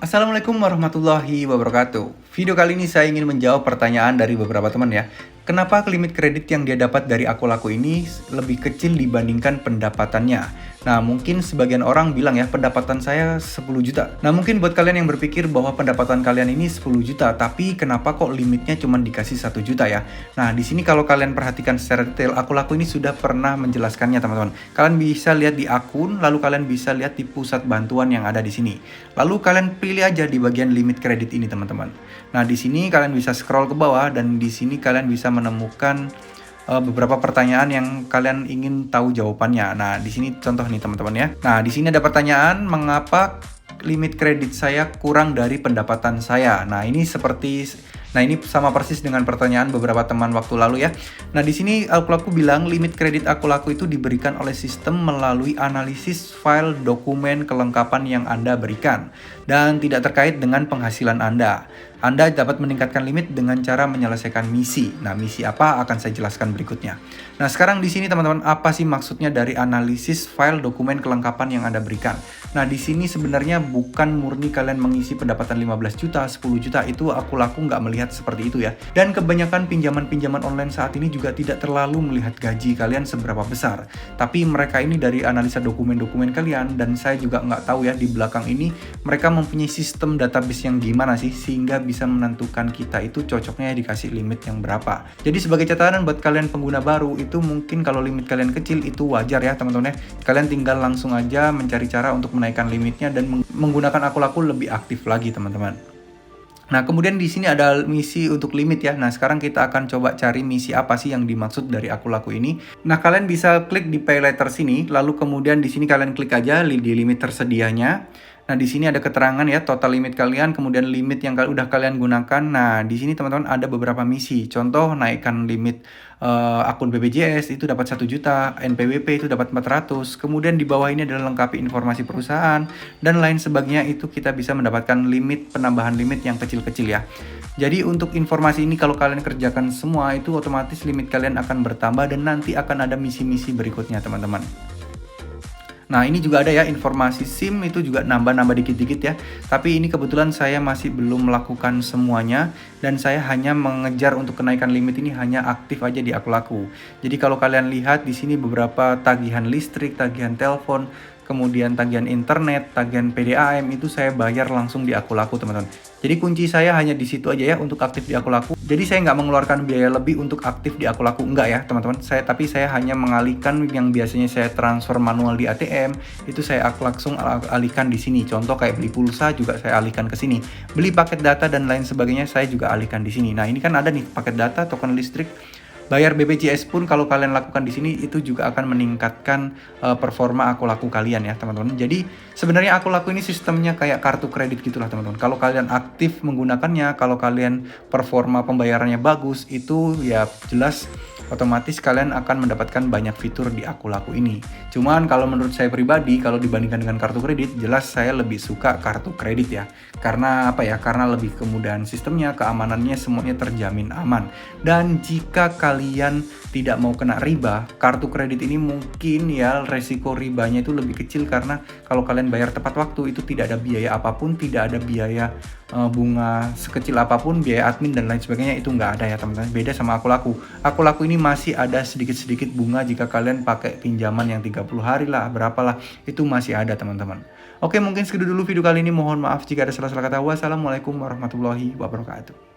Assalamualaikum warahmatullahi wabarakatuh. Video kali ini saya ingin menjawab pertanyaan dari beberapa teman ya. Kenapa limit kredit yang dia dapat dari aku laku ini lebih kecil dibandingkan pendapatannya? Nah, mungkin sebagian orang bilang ya, pendapatan saya 10 juta. Nah, mungkin buat kalian yang berpikir bahwa pendapatan kalian ini 10 juta, tapi kenapa kok limitnya cuma dikasih 1 juta ya? Nah, di sini kalau kalian perhatikan secara detail, aku laku ini sudah pernah menjelaskannya, teman-teman. Kalian bisa lihat di akun, lalu kalian bisa lihat di pusat bantuan yang ada di sini. Lalu kalian pilih aja di bagian limit kredit ini, teman-teman. Nah, di sini kalian bisa scroll ke bawah dan di sini kalian bisa menemukan beberapa pertanyaan yang kalian ingin tahu jawabannya. Nah, di sini contoh nih, teman-teman ya. Nah, di sini ada pertanyaan, mengapa limit kredit saya kurang dari pendapatan saya? Nah, ini sama persis dengan pertanyaan beberapa teman waktu lalu ya. Nah, di sini aku bilang limit kredit aku laku itu diberikan oleh sistem melalui analisis file dokumen kelengkapan yang Anda berikan dan tidak terkait dengan penghasilan Anda. Anda dapat meningkatkan limit dengan cara menyelesaikan misi. Nah, misi apa akan saya jelaskan berikutnya. Nah, sekarang di sini teman-teman, apa sih maksudnya dari analisis file dokumen kelengkapan yang Anda berikan? Nah, di sini sebenarnya bukan murni kalian mengisi pendapatan 15 juta, 10 juta, itu aku laku nggak melihat seperti itu ya. Dan kebanyakan pinjaman-pinjaman online saat ini juga tidak terlalu melihat gaji kalian seberapa besar. Tapi mereka ini dari analisa dokumen-dokumen kalian, dan saya juga nggak tahu ya di belakang ini mereka mempunyai sistem database yang gimana sih sehingga bisa menentukan kita itu cocoknya dikasih limit yang berapa. Jadi sebagai catatan buat kalian pengguna baru, itu mungkin kalau limit kalian kecil itu wajar ya teman-teman ya. Kalian tinggal langsung aja mencari cara untuk menaikkan limitnya dan menggunakan aku laku lebih aktif lagi, teman-teman. Nah, kemudian di sini ada misi untuk limit ya. Nah, sekarang kita akan coba cari misi apa sih yang dimaksud dari aku laku ini. Nah, kalian bisa klik di pay later sini, lalu kemudian di sini kalian klik aja di limit tersedianya. Nah, di sini ada keterangan ya, total limit kalian, kemudian limit yang udah kalian gunakan. Nah, di sini teman-teman ada beberapa misi. Contoh, naikkan limit akun BPJS itu dapat 1 juta, NPWP itu dapat 400. Kemudian di bawah ini adalah lengkapi informasi perusahaan dan lain sebagainya, itu kita bisa mendapatkan limit, penambahan limit yang kecil-kecil ya. Jadi untuk informasi ini kalau kalian kerjakan semua, itu otomatis limit kalian akan bertambah dan nanti akan ada misi-misi berikutnya, teman-teman. Nah, ini juga ada ya informasi SIM, itu juga nambah-nambah dikit-dikit ya. Tapi ini kebetulan saya masih belum melakukan semuanya dan saya hanya mengejar untuk kenaikan limit ini hanya aktif aja di aku laku. Jadi kalau kalian lihat di sini beberapa tagihan listrik, tagihan telepon, kemudian tagihan internet, tagihan PDAM itu saya bayar langsung di aku laku, teman-teman. Jadi kunci saya hanya di situ aja ya untuk aktif di aku laku. Jadi saya nggak mengeluarkan biaya lebih untuk aktif di aku laku, enggak ya teman-teman. Tapi saya hanya mengalihkan yang biasanya saya transfer manual di ATM, itu saya langsung alihkan di sini. Contoh kayak beli pulsa juga saya alihkan ke sini. Beli paket data dan lain sebagainya saya juga alihkan di sini. Nah, ini kan ada nih paket data, token listrik. Bayar BPJS pun kalau kalian lakukan di sini itu juga akan meningkatkan performa aku laku kalian ya teman-teman. Jadi sebenarnya aku laku ini sistemnya kayak kartu kredit gitulah teman-teman. Kalau kalian aktif menggunakannya, kalau kalian performa pembayarannya bagus, itu ya jelas otomatis kalian akan mendapatkan banyak fitur di aku laku ini. Cuman kalau menurut saya pribadi, kalau dibandingkan dengan kartu kredit, jelas saya lebih suka kartu kredit ya. Karena apa ya? Karena lebih kemudahan sistemnya, keamanannya semuanya terjamin aman. Dan jika kalian tidak mau kena riba, kartu kredit ini mungkin ya resiko ribanya itu lebih kecil karena kalau kalian bayar tepat waktu itu tidak ada biaya apapun, tidak ada biaya bunga sekecil apapun, biaya admin dan lain sebagainya itu nggak ada ya teman-teman. Beda sama aku laku. Aku laku ini masih ada sedikit-sedikit bunga jika kalian pakai pinjaman yang 30 hari lah, berapalah, itu masih ada teman-teman. Oke, mungkin segitu dulu video kali ini. Mohon maaf jika ada salah-salah kata. Wassalamualaikum warahmatullahi wabarakatuh.